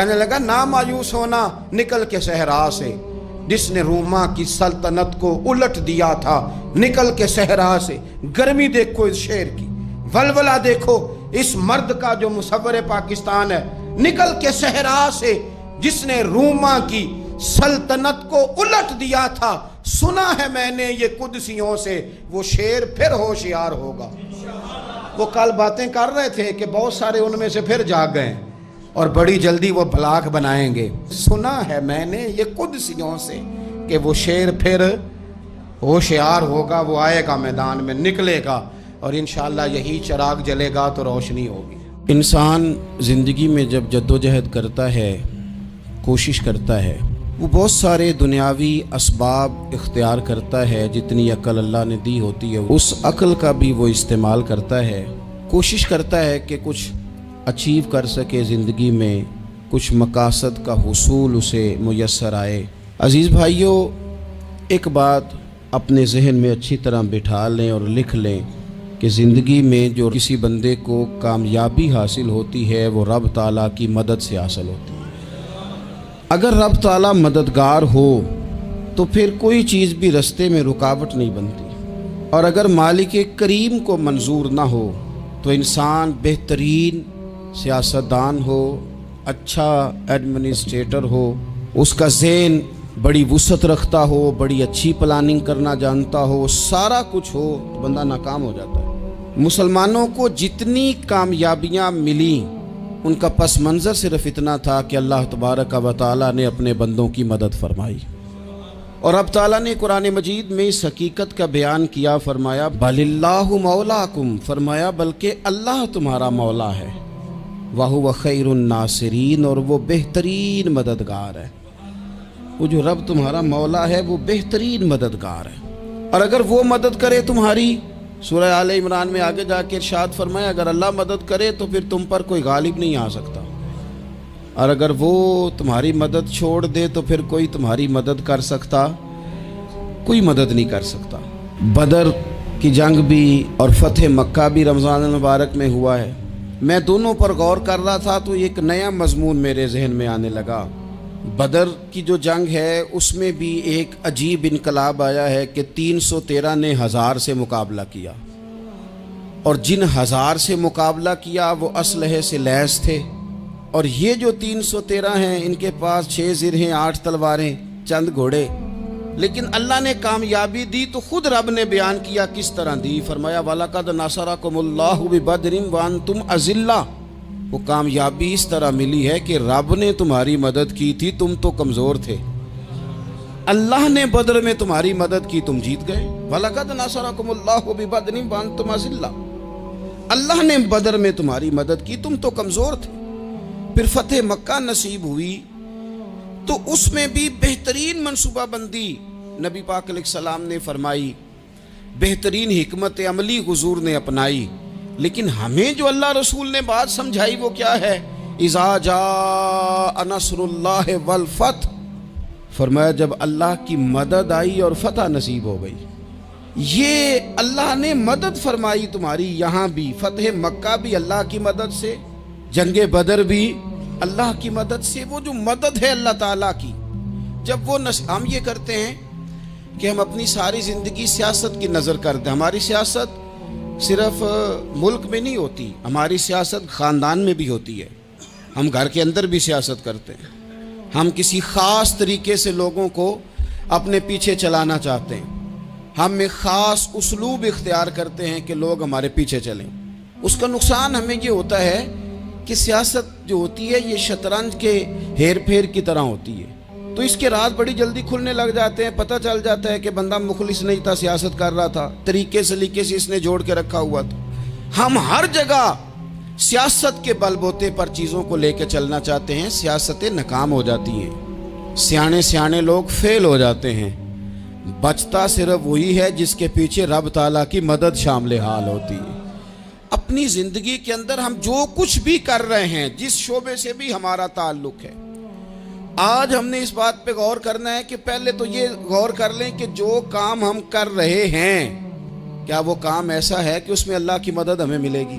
کہنے لگا نا مایوس ہونا، نکل کے صحرا سے، جس نے روما کی سلطنت کو الٹ دیا تھا، نکل کے صحرا سے۔ گرمی دیکھو اس شیر کی، ولولہ دیکھو اس مرد کا جو مصور پاکستان ہے، نکل کے صحرا سے جس نے روما کی سلطنت کو الٹ دیا تھا، سنا ہے میں نے یہ قدسیوں سے، وہ شیر پھر ہوشیار ہوگا۔ وہ کل باتیں کر رہے تھے کہ بہت سارے ان میں سے پھر جاگ گئے اور بڑی جلدی وہ بلاک بنائیں گے۔ سنا ہے میں نے یہ قدسیوں سے کہ وہ شیر پھر ہوشیار ہوگا، وہ آئے گا میدان میں، نکلے گا، اور انشاءاللہ یہی چراغ جلے گا تو روشنی ہوگی۔ انسان زندگی میں جب جدوجہد کرتا ہے، کوشش کرتا ہے، وہ بہت سارے دنیاوی اسباب اختیار کرتا ہے، جتنی عقل اللہ نے دی ہوتی ہے اس عقل کا بھی وہ استعمال کرتا ہے، کوشش کرتا ہے کہ کچھ اچیو کر سکے زندگی میں، کچھ مقاصد کا حصول اسے میسر آئے۔ عزیز بھائیوں، ایک بات اپنے ذہن میں اچھی طرح بٹھا لیں اور لکھ لیں کہ زندگی میں جو کسی بندے کو کامیابی حاصل ہوتی ہے وہ رب تعالیٰ کی مدد سے حاصل ہوتی ہے۔ اگر رب تعالیٰ مددگار ہو تو پھر کوئی چیز بھی رستے میں رکاوٹ نہیں بنتی، اور اگر مالک کریم کو منظور نہ ہو تو انسان بہترین سیاستدان ہو، اچھا ایڈمنسٹریٹر ہو، اس کا ذہن بڑی وسعت رکھتا ہو، بڑی اچھی پلاننگ کرنا جانتا ہو، سارا کچھ ہو، تو بندہ ناکام ہو جاتا ہے۔ مسلمانوں کو جتنی کامیابیاں ملیں ان کا پس منظر صرف اتنا تھا کہ اللہ تبارک و تعالیٰ نے اپنے بندوں کی مدد فرمائی، اور اب تعالیٰ نے قرآن مجید میں اس حقیقت کا بیان کیا، فرمایا بل اللہ مولاکم، فرمایا بلکہ اللہ تمہارا مولا ہے، وَهُوَ خَيْرُ النَّاصِرِينَ، اور وہ بہترین مددگار ہے۔ وہ جو رب تمہارا مولا ہے وہ بہترین مددگار ہے، اور اگر وہ مدد کرے تمہاری، سورہ آل عمران میں آگے جا کے ارشاد فرمایا اگر اللہ مدد کرے تو پھر تم پر کوئی غالب نہیں آ سکتا، اور اگر وہ تمہاری مدد چھوڑ دے تو پھر کوئی تمہاری مدد کر سکتا، کوئی مدد نہیں کر سکتا۔ بدر کی جنگ بھی اور فتح مکہ بھی رمضان المبارک میں ہوا ہے۔ میں دونوں پر غور کر رہا تھا تو ایک نیا مضمون میرے ذہن میں آنے لگا۔ بدر کی جو جنگ ہے اس میں بھی ایک عجیب انقلاب آیا ہے کہ 313 نے 1000 سے مقابلہ کیا، اور جن 1000 سے مقابلہ کیا وہ اسلحے سے لیس تھے، اور یہ جو 313 ہیں ان کے پاس 6 زرہیں، 8 تلواریں، چند گھوڑے، لیکن اللہ نے کامیابی دی تو خود رب نے بیان کیا کس طرح دی، فرمایا وَلَقَدْ نَصَرَكُمُ اللَّهُ بِبَدْرٍ وَأَنْتُمْ أَذِلَّةٌ، وہ کامیابی اس طرح ملی ہے کہ رب نے تمہاری مدد کی تھی، تم تو کمزور تھے، اللہ نے بدر میں تمہاری مدد کی، تم جیت گئے۔ وَلَقَدْ نَصَرَكُمُ اللَّهُ بِبَدْرٍ وَأَنْتُمْ أَذِلَّةٌ، اللہ نے بدر میں تمہاری مدد کی، تم تو کمزور تھے۔ پھر فتح مکہ نصیب ہوئی تو اس میں بھی بہترین منصوبہ بندی نبی پاک علیہ السلام نے فرمائی، بہترین حکمت عملی حضور نے اپنائی، لیکن ہمیں جو اللہ رسول نے بات سمجھائی وہ کیا ہے؟ اذا جاء نصر اللہ والفتح، فرمایا جب اللہ کی مدد آئی اور فتح نصیب ہو گئی۔ یہ اللہ نے مدد فرمائی تمہاری، یہاں بھی فتح مکہ بھی اللہ کی مدد سے، جنگ بدر بھی اللہ کی مدد سے۔ وہ جو مدد ہے اللہ تعالیٰ کی، جب وہ ہم یہ کرتے ہیں کہ ہم اپنی ساری زندگی سیاست کی نظر کرتے ہیں، ہماری سیاست صرف ملک میں نہیں ہوتی، ہماری سیاست خاندان میں بھی ہوتی ہے، ہم گھر کے اندر بھی سیاست کرتے ہیں، ہم کسی خاص طریقے سے لوگوں کو اپنے پیچھے چلانا چاہتے ہیں، ہم ایک خاص اسلوب اختیار کرتے ہیں کہ لوگ ہمارے پیچھے چلیں۔ اس کا نقصان ہمیں یہ ہوتا ہے کہ سیاست جو ہوتی ہے یہ شطرنج کے ہیر پھیر کی طرح ہوتی ہے، تو اس کے راز بڑی جلدی کھلنے لگ جاتے ہیں، پتہ چل جاتا ہے کہ بندہ مخلص نہیں تھا، سیاست کر رہا تھا، طریقے سلیقے سے اس نے جوڑ کے رکھا ہوا تھا۔ ہم ہر جگہ سیاست کے بل بوتے پر چیزوں کو لے کے چلنا چاہتے ہیں، سیاستیں ناکام ہو جاتی ہیں، سیانے لوگ فیل ہو جاتے ہیں، بچتا صرف وہی ہے جس کے پیچھے رب تعالیٰ کی مدد شامل حال ہوتی ہے۔ اپنی زندگی کے اندر ہم جو کچھ بھی کر رہے ہیں، جس شعبے سے بھی ہمارا تعلق ہے، آج ہم نے اس بات پہ غور کرنا ہے کہ پہلے تو یہ غور کر لیں کہ جو کام ہم کر رہے ہیں کیا وہ کام ایسا ہے کہ اس میں اللہ کی مدد ہمیں ملے گی؟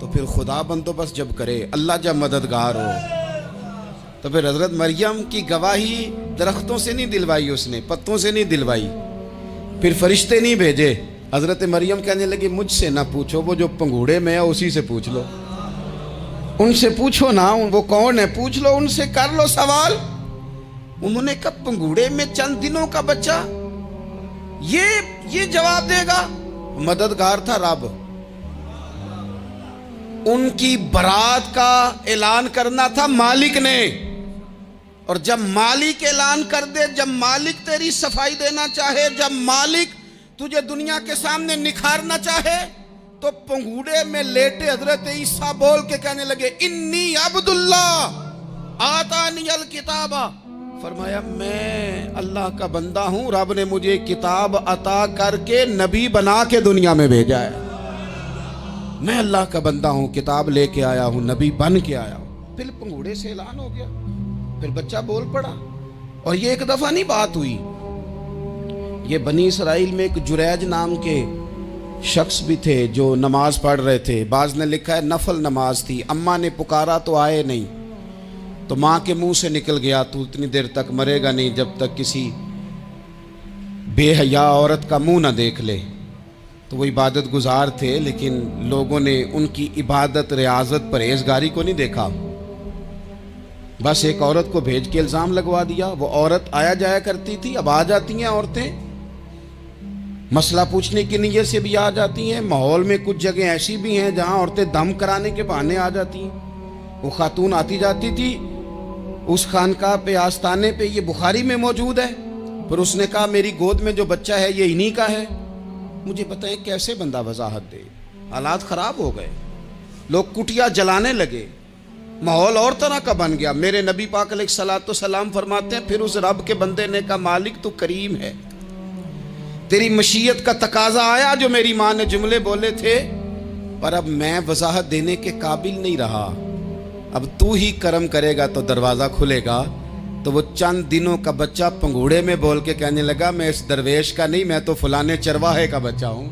تو پھر خدا بندوبست جب کرے، اللہ جب مددگار ہو، تو پھر حضرت مریم کی گواہی درختوں سے نہیں دلوائی، اس نے پتوں سے نہیں دلوائی، پھر فرشتے نہیں بھیجے۔ حضرت مریم کہنے لگی مجھ سے نہ پوچھو، وہ جو پنگوڑے میں ہے اسی سے پوچھ لو، ان سے پوچھو نا، وہ کون ہے پوچھ لو، ان سے کر لو سوال۔ انہوں نے کہا پنگوڑے میں چند دنوں کا بچہ یہ جواب دے گا؟ مددگار تھا رب، ان کی برات کا اعلان کرنا تھا مالک نے، اور جب مالک اعلان کر دے، جب مالک تیری صفائی دینا چاہے، جب مالک تجھے دنیا کے سامنے نکھارنا چاہے، تو پنگوڑے میں لیٹے حضرت عیسیٰ بول کے کہنے لگے انی عبداللہ آتانی الکتاب، فرمایا میں اللہ کا بندہ ہوں، رب نے مجھے کتاب عطا کر کے نبی بنا کے دنیا میں بھیجا ہے، میں اللہ کا بندہ ہوں، کتاب لے کے آیا ہوں، نبی بن کے آیا ہوں۔ پھر پنگوڑے سے اعلان ہو گیا، پھر بچہ بول پڑا، اور یہ ایک دفعہ نہیں بات ہوئی، یہ بنی اسرائیل میں ایک جریج نام کے شخص بھی تھے جو نماز پڑھ رہے تھے، بعض نے لکھا ہے نفل نماز تھی، اماں نے پکارا تو آئے نہیں، تو ماں کے منہ سے نکل گیا تو اتنی دیر تک مرے گا نہیں جب تک کسی بے حیا عورت کا منہ نہ دیکھ لے۔ تو وہ عبادت گزار تھے، لیکن لوگوں نے ان کی عبادت، ریاضت، پرہیزگاری کو نہیں دیکھا، بس ایک عورت کو بھیج کے الزام لگوا دیا۔ وہ عورت آیا جایا کرتی تھی، اب آ جاتی ہیں عورتیں، مسئلہ پوچھنے کی نیت سے بھی آ جاتی ہیں۔ ماحول میں کچھ جگہ ایسی بھی ہیں جہاں عورتیں دم کرانے کے بہانے آ جاتی ہیں۔ وہ خاتون آتی جاتی تھی اس خانقاہ پہ، آستانے پہ، یہ بخاری میں موجود ہے، پھر اس نے کہا میری گود میں جو بچہ ہے یہ انہی کا ہے۔ مجھے بتائیں کیسے بندہ وضاحت دے؟ حالات خراب ہو گئے، لوگ کٹیا جلانے لگے، ماحول اور طرح کا بن گیا۔ میرے نبی پاک علیہ الصلوۃ والسلام فرماتے ہیں پھر اس رب کے بندے نے کہا مالک تو کریم ہے، تیری مشیت کا تقاضا آیا جو میری ماں نے جملے بولے تھے، پر اب میں وضاحت دینے کے قابل نہیں رہا، اب تو ہی کرم کرے گا تو دروازہ کھلے گا۔ تو وہ چند دنوں کا بچہ پنگوڑے میں بول کے کہنے لگا میں اس درویش کا نہیں، میں تو فلانے چرواہے کا بچہ ہوں،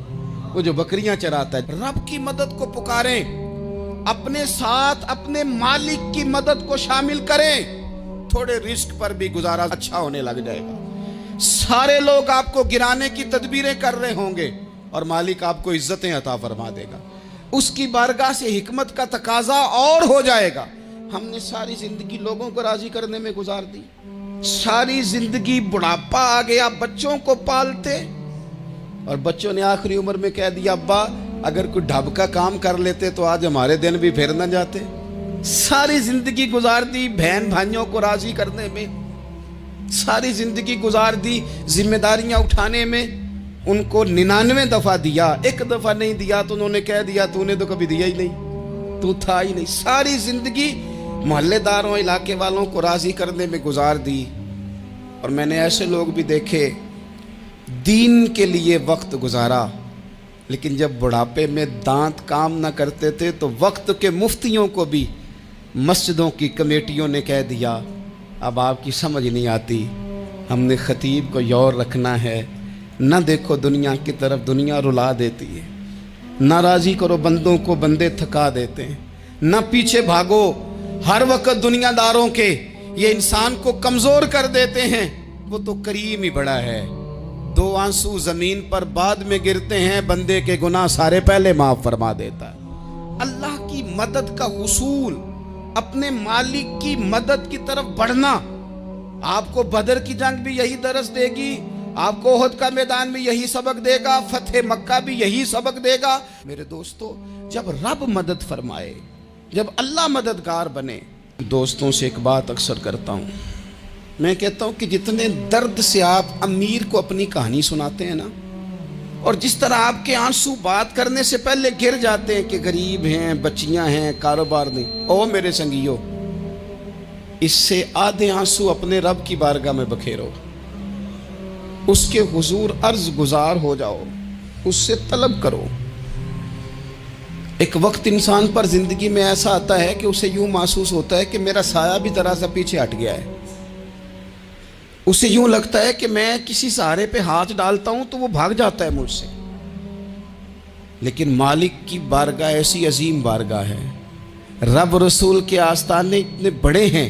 وہ جو بکریاں چراتا ہے۔ رب کی مدد کو پکاریں، اپنے ساتھ اپنے مالک کی مدد کو شامل کریں، تھوڑے رزق پر بھی گزارا اچھا ہونے لگ جائے گا۔ سارے لوگ آپ کو گرانے کی تدبیریں کر رہے ہوں گے اور مالک آپ کو عزتیں عطا فرما دے گا، اس کی بارگاہ سے حکمت کا تقاضا اور ہو جائے گا۔ ہم نے ساری زندگی لوگوں کو راضی کرنے میں گزار دی، ساری زندگی بڑھاپا آ گیا بچوں کو پالتے، اور بچوں نے آخری عمر میں کہہ دیا ابا اگر کوئی ڈھب کا کام کر لیتے تو آج ہمارے دن بھی پھر نہ جاتے۔ ساری زندگی گزار دی بہن بھائیوں کو راضی کرنے میں، ساری زندگی گزار دی ذمہ داریاں اٹھانے میں، ان کو 99 دفعہ دیا، ایک دفعہ نہیں دیا تو انہوں نے کہہ دیا تو نے تو کبھی دیا ہی نہیں، تو تھا ہی نہیں۔ ساری زندگی محلے داروں، علاقے والوں کو راضی کرنے میں گزار دی۔ اور میں نے ایسے لوگ بھی دیکھے دین کے لیے وقت گزارا، لیکن جب بڑھاپے میں دانت کام نہ کرتے تھے تو وقت کے مفتیوں کو بھی مسجدوں کی کمیٹیوں نے کہہ دیا اب آپ کی سمجھ نہیں آتی، ہم نے خطیب کو یور رکھنا ہے، نہ دیکھو دنیا کی طرف، دنیا رلا دیتی ہے، نہ راضی کرو بندوں کو، بندے تھکا دیتے ہیں، نہ پیچھے بھاگو ہر وقت دنیا داروں کے، یہ انسان کو کمزور کر دیتے ہیں، وہ تو کریم ہی بڑا ہے، 2 آنسو زمین پر بعد میں گرتے ہیں، بندے کے گناہ سارے پہلے معاف فرما دیتا ہے۔ اللہ کی مدد کا حصول، اپنے مالک کی مدد کی طرف بڑھنا، آپ کو بدر کی جنگ بھی یہی درس دے گی، آپ کو احد کا میدان بھی یہی سبق دے گا، فتح مکہ بھی یہی سبق دے گا۔ میرے دوستو جب رب مدد فرمائے، جب اللہ مددگار بنے، دوستوں سے ایک بات اکثر کرتا ہوں، میں کہتا ہوں کہ جتنے درد سے آپ امیر کو اپنی کہانی سناتے ہیں نا، اور جس طرح آپ کے آنسو بات کرنے سے پہلے گر جاتے ہیں کہ غریب ہیں، بچیاں ہیں، کاروبار نہیں، او میرے سنگیو، اس سے آدھے آنسو اپنے رب کی بارگاہ میں بکھیرو، اس کے حضور عرض گزار ہو جاؤ، اس سے طلب کرو۔ ایک وقت انسان پر زندگی میں ایسا آتا ہے کہ اسے یوں محسوس ہوتا ہے کہ میرا سایہ بھی ذرا سا پیچھے ہٹ گیا ہے، اسے یوں لگتا ہے کہ میں کسی سہارے پہ ہاتھ ڈالتا ہوں تو وہ بھاگ جاتا ہے مجھ سے، لیکن مالک کی بارگاہ ایسی عظیم بارگاہ ہے، رب رسول کے آستانے اتنے بڑے ہیں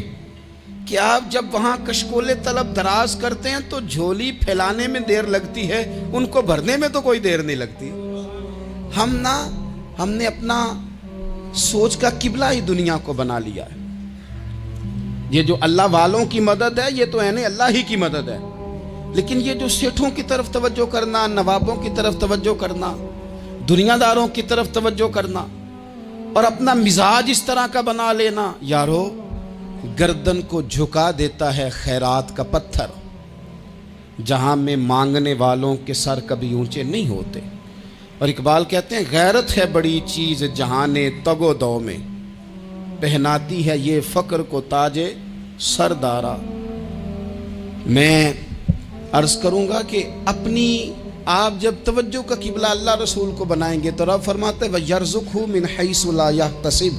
کہ آپ جب وہاں کشکول طلب دراز کرتے ہیں تو جھولی پھیلانے میں دیر لگتی ہے، ان کو بھرنے میں تو کوئی دیر نہیں لگتی۔ ہم نے اپنا سوچ کا قبلہ ہی دنیا کو بنا لیا ہے۔ یہ جو اللہ والوں کی مدد ہے یہ تو ہے نہیں، اللہ ہی کی مدد ہے، لیکن یہ جو سیٹھوں کی طرف توجہ کرنا، نوابوں کی طرف توجہ کرنا، دنیا داروں کی طرف توجہ کرنا اور اپنا مزاج اس طرح کا بنا لینا، یارو گردن کو جھکا دیتا ہے خیرات کا پتھر، جہاں میں مانگنے والوں کے سر کبھی اونچے نہیں ہوتے۔ اور اقبال کہتے ہیں غیرت ہے بڑی چیز جہانے تگ و دو میں، پہناتی ہے یہ فقر کو تاج سردارا۔ میں عرض کروں گا کہ اپنی آپ جب توجہ کا قبلہ اللہ رسول کو بنائیں گے تو رب فرماتے ہیں وَيَرْزُقْهُ مِنْ حَيْثُ لَا يَحْتَسِبُ،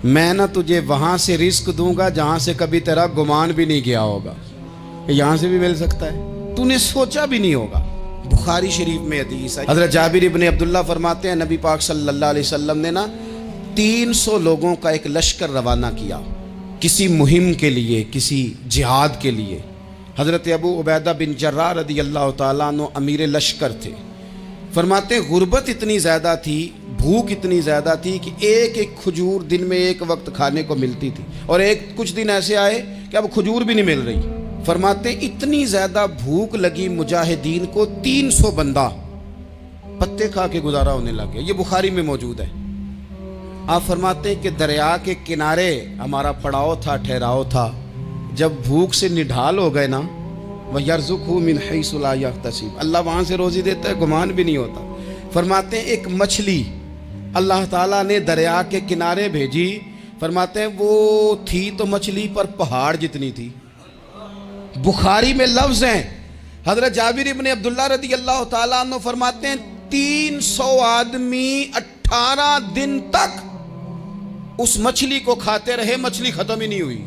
میں نہ تجھے وہاں سے رزق دوں گا جہاں سے کبھی تیرا گمان بھی نہیں گیا ہوگا، یہاں سے بھی مل سکتا ہے، تو نے سوچا بھی نہیں ہوگا۔ بخاری شریف میں حدیث ہے، حضرت جابر ابن عبداللہ فرماتے ہیں نبی پاک صلی اللہ علیہ وسلم نے 300 لوگوں کا ایک لشکر روانہ کیا کسی مہم کے لیے، کسی جہاد کے لیے۔ حضرت ابو عبیدہ بن جراح رضی اللہ تعالیٰ عنہ امیر لشکر تھے۔ فرماتے ہیں غربت اتنی زیادہ تھی، بھوک اتنی زیادہ تھی کہ ایک ایک کھجور دن میں ایک وقت کھانے کو ملتی تھی، اور کچھ دن ایسے آئے کہ اب کھجور بھی نہیں مل رہی۔ فرماتے ہیں اتنی زیادہ بھوک لگی مجاہدین کو 300 بندہ پتے کھا کے گزارا ہونے لگے، یہ بخاری میں موجود ہے۔ آپ فرماتے ہیں کہ دریا کے کنارے ہمارا پڑاؤ تھا، ٹھہراؤ تھا، جب بھوک سے نڈھال ہو گئے نا، وَيَرْزُقْهُ مِنْ حَيْثُ لَا يَحْتَسِبُ، اللہ وہاں سے روزی دیتا ہے، گمان بھی نہیں ہوتا۔ فرماتے ہیں ایک مچھلی اللہ تعالیٰ نے دریا کے کنارے بھیجی، فرماتے ہیں وہ تھی تو مچھلی پر پہاڑ جتنی تھی۔ بخاری میں لفظ ہیں، حضرت جابر ابن عبداللہ رضی اللہ تعالیٰ عنہ فرماتے ہیں 300 آدمی 18 دن تک اس مچھلی کو کھاتے رہے، مچھلی ختم ہی نہیں ہوئی۔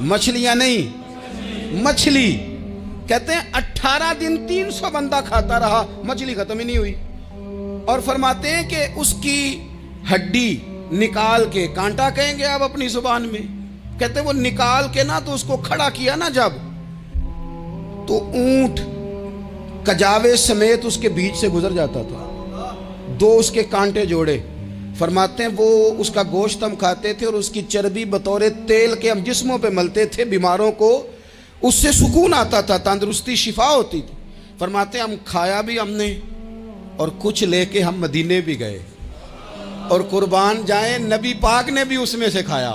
مچھلیاں نہیں، مچھلی کہتے ہیں 18 دن 300 بندہ کھاتا رہا، مچھلی ختم ہی نہیں ہوئی۔ اور فرماتے ہیں کہ اس کی ہڈی نکال کے، کانٹا کہیں گے آپ اپنی زبان میں، کہتے ہیں وہ نکال کے نا تو اس کو کھڑا کیا نا جب، تو اونٹ کجاوے سمیت اس کے بیچ سے گزر جاتا تھا، 2 اس کے کانٹے جوڑے۔ فرماتے ہیں وہ اس کا گوشت ہم کھاتے تھے اور اس کی چربی بطور تیل کے ہم جسموں پہ ملتے تھے، بیماروں کو اس سے سکون آتا تھا، تندرستی شفا ہوتی تھی۔ فرماتے ہیں ہم کھایا بھی ہم نے اور کچھ لے کے ہم مدینے بھی گئے، اور قربان جائیں نبی پاک نے بھی اس میں سے کھایا۔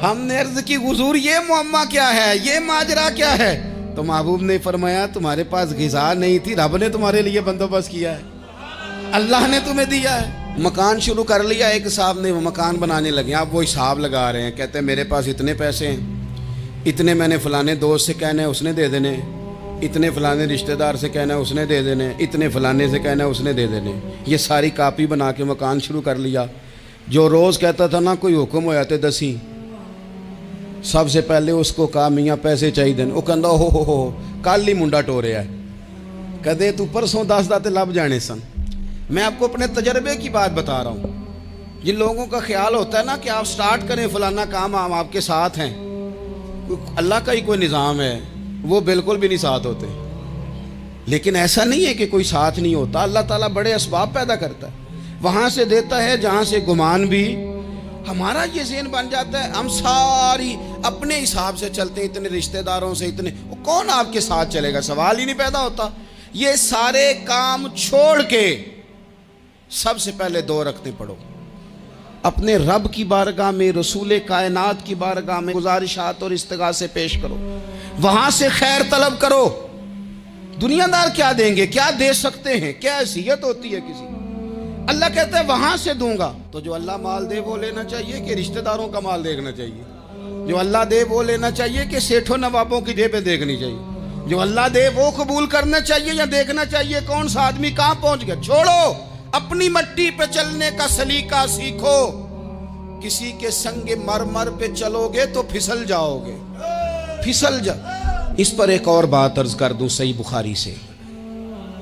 ہم نے عرض کی حضور یہ معمہ کیا ہے، یہ ماجرا کیا ہے؟ تو محبوب نے فرمایا تمہارے پاس غذا نہیں تھی، رب نے تمہارے لیے بندوبست کیا ہے، اللہ نے تمہیں دیا ہے۔ مکان شروع کر لیا، ایک صاحب نے وہ مکان بنانے لگے، آپ وہ حساب لگا رہے ہیں، کہتے ہیں میرے پاس اتنے پیسے ہیں، اتنے میں نے فلانے دوست سے کہنا ہے اس نے دے دینے، اتنے فلانے رشتہ دار سے کہنا ہے اس نے دے دینے، اتنے فلانے سے کہنا ہے اس نے دے دینے۔ یہ ساری کاپی بنا کے مکان شروع کر لیا۔ جو روز کہتا تھا نا کوئی حکم ہو جاتے 10 سب سے پہلے اس کو کہا میاں پیسے چاہیے دن، وہ کہندا ہو کل ہی منڈا ٹوریا ہے، کہتے تو پرسوں 10 داتے لب جانے سن۔ میں آپ کو اپنے تجربے کی بات بتا رہا ہوں۔ جن لوگوں کا خیال ہوتا ہے نا کہ آپ سٹارٹ کریں فلانا کام، ہم آپ کے ساتھ ہیں، اللہ کا ہی کوئی نظام ہے، وہ بالکل بھی نہیں ساتھ ہوتے۔ لیکن ایسا نہیں ہے کہ کوئی ساتھ نہیں ہوتا، اللہ تعالیٰ بڑے اسباب پیدا کرتا ہے، وہاں سے دیتا ہے جہاں سے گمان بھی۔ ہمارا یہ ذہن بن جاتا ہے ہم ساری اپنے حساب سے چلتے ہیں، اتنے رشتہ داروں سے، اتنے، کون آپ کے ساتھ چلے گا؟ سوال ہی نہیں پیدا ہوتا۔ یہ سارے کام چھوڑ کے سب سے پہلے 2 رکعتیں پڑھو، اپنے رب کی بارگاہ میں، رسول کائنات کی بارگاہ میں گزارشات اور استغاثے پیش کرو، وہاں سے خیر طلب کرو۔ دنیا دار کیا دیں گے، کیا دے سکتے ہیں، کیا حیثیت ہوتی ہے کسی؟ اللہ کہتا ہے وہاں سے دوں گا۔ تو جو اللہ مال دے وہ لینا چاہیے کہ رشتہ داروں کا مال دیکھنا چاہیے؟ جو اللہ دے وہ لینا چاہیے کہ سیٹھوں نوابوں کی جیبیں دیکھنی چاہیے؟ جو اللہ دے وہ قبول کرنا چاہیے یا دیکھنا چاہیے کون سا آدمی کہاں پہنچ گیا؟ چھوڑو، اپنی مٹی پہ چلنے کا سلیقہ سیکھو۔ کسی کے سنگ مرمر پہ چلو گے تو پھسل جاؤ گے، پھسل جا۔ اس پر ایک اور بات عرض کر دوں صحیح بخاری سے،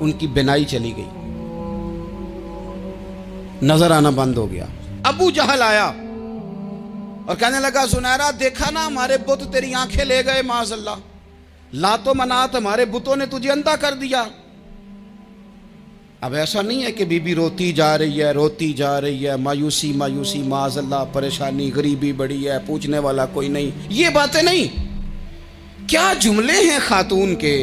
ان کی بینائی چلی گئی, نظر آنا بند ہو گیا. ابو جہل آیا اور کہنے لگا زنیرہ دیکھا نا ہمارے بت تیری آنکھیں لے گئے معاذ اللہ, لات و منات ہمارے بتوں نے تجھے اندھا کر دیا. اب ایسا نہیں ہے کہ بی بی روتی جا رہی ہے, مایوسی معاذ اللہ, پریشانی, غریبی بڑی ہے, پوچھنے والا کوئی نہیں, یہ باتیں نہیں. کیا جملے ہیں خاتون کے,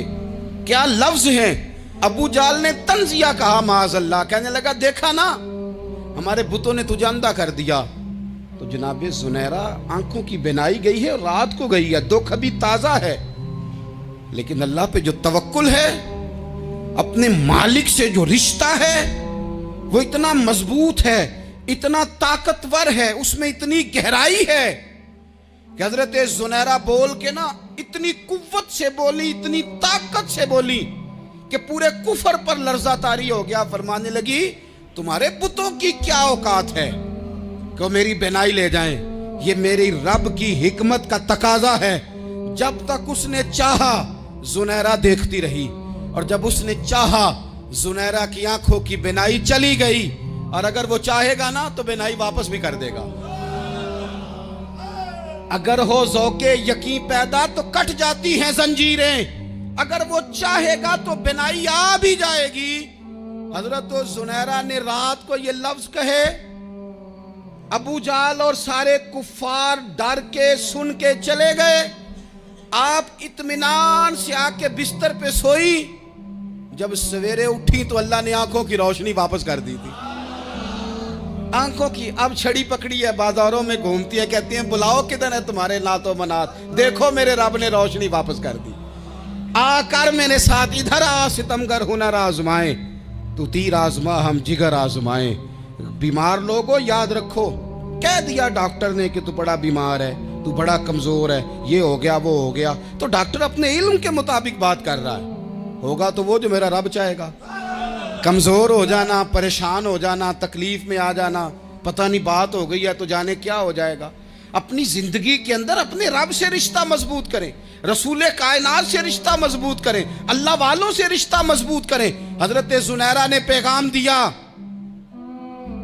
کیا لفظ ہیں. ابو جہل نے تنزیہ کہا معاذ اللہ, کہنے لگا دیکھا نا ہمارے بتوں نے تجھے اندھا کر دیا. تو جناب زنیرہ آنکھوں کی بینائی گئی ہے اور رات کو گئی ہے, دکھ ابھی تازہ ہے, لیکن اللہ پہ جو توکل ہے, اپنے مالک سے جو رشتہ ہے وہ اتنا مضبوط ہے, اتنا طاقتور ہے, اس میں اتنی گہرائی ہے کہ حضرت زنیرہ بول کے نا اتنی قوت سے بولی, اتنی طاقت سے بولی کہ پورے کفر پر لرزہ طاری ہو گیا. فرمانے لگی تمہارے بتوں کی کیا اوقات ہے کہ وہ میری بینائی لے جائیں, یہ میری رب کی حکمت کا تقاضا ہے. جب تک اس نے چاہا زنیرہ دیکھتی رہی, اور جب اس نے چاہا زنیرہ کی آنکھوں کی بینائی چلی گئی, اور اگر وہ چاہے گا نا تو بینائی واپس بھی کر دے گا. اگر ہو ذوق یقین پیدا تو کٹ جاتی ہیں زنجیریں, اگر وہ چاہے گا تو بینائی آ بھی جائے گی. حضرت زنیرہ نے رات کو یہ لفظ کہے, ابو جہل اور سارے کفار ڈر کے سن کے چلے گئے. آپ اطمینان سے آ کے بستر پہ سوئی. جب سویرے اٹھی تو اللہ نے آنکھوں کی روشنی واپس کر دی تھی. آنکھوں کی اب چھڑی پکڑی ہے, بازاروں میں گھومتی ہے, کہتی ہیں بلاؤ کدھر ہے تمہارے لات و منات, دیکھو میرے رب نے روشنی واپس کر دی. آ کر میرے ساتھ ادھر آ, ستمگر ہنر آزمائیں, تو تیر آزما ہم جگر آزمائیں. بیمار لوگوں یاد رکھو, کہہ دیا ڈاکٹر نے کہ تو بڑا بیمار ہے, تو بڑا کمزور ہے, یہ ہو گیا وہ ہو گیا, تو ڈاکٹر اپنے علم کے مطابق بات کر رہا ہے. ہوگا تو وہ جو میرا رب چاہے گا. کمزور ہو جانا, پریشان ہو جانا, تکلیف میں آ جانا, پتہ نہیں بات ہو گئی ہے تو جانے کیا ہو جائے گا. اپنی زندگی کے اندر اپنے رب سے رشتہ مضبوط کریں, رسول کائنات سے رشتہ مضبوط کریں, اللہ والوں سے رشتہ مضبوط کریں. حضرت زنیرہ نے پیغام دیا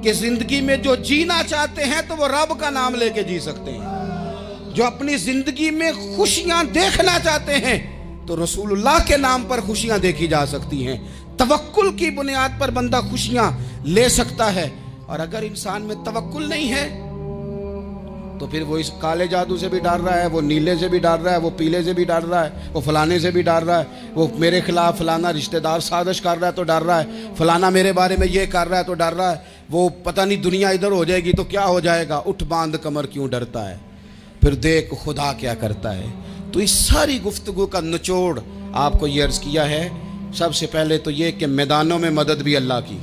کہ زندگی میں جو جینا چاہتے ہیں تو وہ رب کا نام لے کے جی سکتے ہیں. جو اپنی زندگی میں خوشیاں دیکھنا چاہتے ہیں تو رسول اللہ کے نام پر خوشیاں دیکھی جا سکتی ہیں. توکل کی بنیاد پر بندہ خوشیاں لے سکتا ہے. اور اگر انسان میں توکل نہیں ہے تو پھر وہ اس کالے جادو سے بھی ڈر رہا ہے, وہ نیلے سے بھی ڈر رہا ہے, وہ پیلے سے بھی ڈر رہا ہے, وہ فلانے سے بھی ڈر رہا ہے, وہ میرے خلاف فلانا رشتہ دار سازش کر رہا ہے تو ڈر رہا ہے, فلانا میرے بارے میں یہ کر رہا ہے تو ڈر رہا ہے, وہ پتہ نہیں دنیا ادھر ہو جائے گی تو کیا ہو جائے گا, اٹھ باندھ کمر کیوں ڈرتا ہے, پھر دیکھ خدا کیا کرتا ہے. تو اس ساری گفتگو کا نچوڑ آپ کو یہ عرض کیا ہے. سب سے پہلے تو یہ کہ میدانوں میں مدد بھی اللہ کی,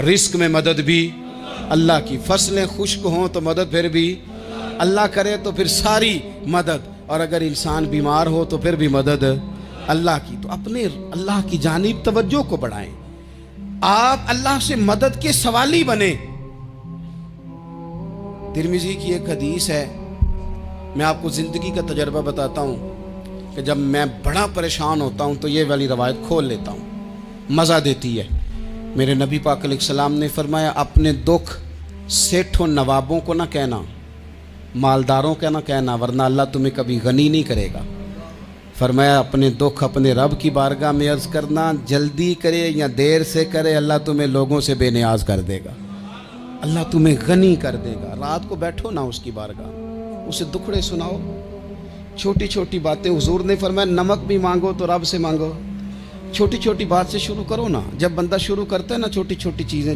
رزق میں مدد بھی اللہ کی, فصلیں خشک ہوں تو مدد پھر بھی اللہ کرے, تو پھر ساری مدد, اور اگر انسان بیمار ہو تو پھر بھی مدد اللہ کی. تو اپنے اللہ کی جانب توجہ کو بڑھائیں, آپ اللہ سے مدد کے سوالی بنیں. ترمذی کی ایک حدیث ہے, میں آپ کو زندگی کا تجربہ بتاتا ہوں کہ جب میں بڑا پریشان ہوتا ہوں تو یہ والی روایت کھول لیتا ہوں, مزہ دیتی ہے. میرے نبی پاک علیہ السلام نے فرمایا اپنے دکھ سیٹھوں نوابوں کو نہ کہنا, مالداروں کا نہ کہنا, ورنہ اللہ تمہیں کبھی غنی نہیں کرے گا. فرمایا اپنے دکھ اپنے رب کی بارگاہ میں عرض کرنا, جلدی کرے یا دیر سے کرے اللہ تمہیں لوگوں سے بے نیاز کر دے گا, اللہ تمہیں غنی کر دے گا. رات کو بیٹھو نا اس کی بارگاہ, اسے دکھڑے سناؤ, چھوٹی چھوٹی باتیں. حضور نے فرمایا نمک بھی مانگو تو رب سے مانگو, چھوٹی چھوٹی بات سے شروع کرو نا. جب بندہ شروع کرتا ہے نا چھوٹی چھوٹی چیزیں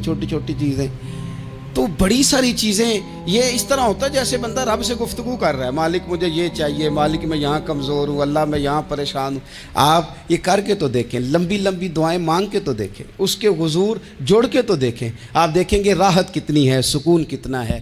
تو بڑی ساری چیزیں, یہ اس طرح ہوتا ہے جیسے بندہ رب سے گفتگو کر رہا ہے, مالک مجھے یہ چاہیے, مالک میں یہاں کمزور ہوں, اللہ میں یہاں پریشان ہوں. آپ یہ کر کے تو دیکھیں, لمبی لمبی دعائیں مانگ کے تو دیکھیں, اس کے حضور جوڑ کے تو دیکھیں, آپ دیکھیں گے راحت کتنی ہے, سکون کتنا ہے.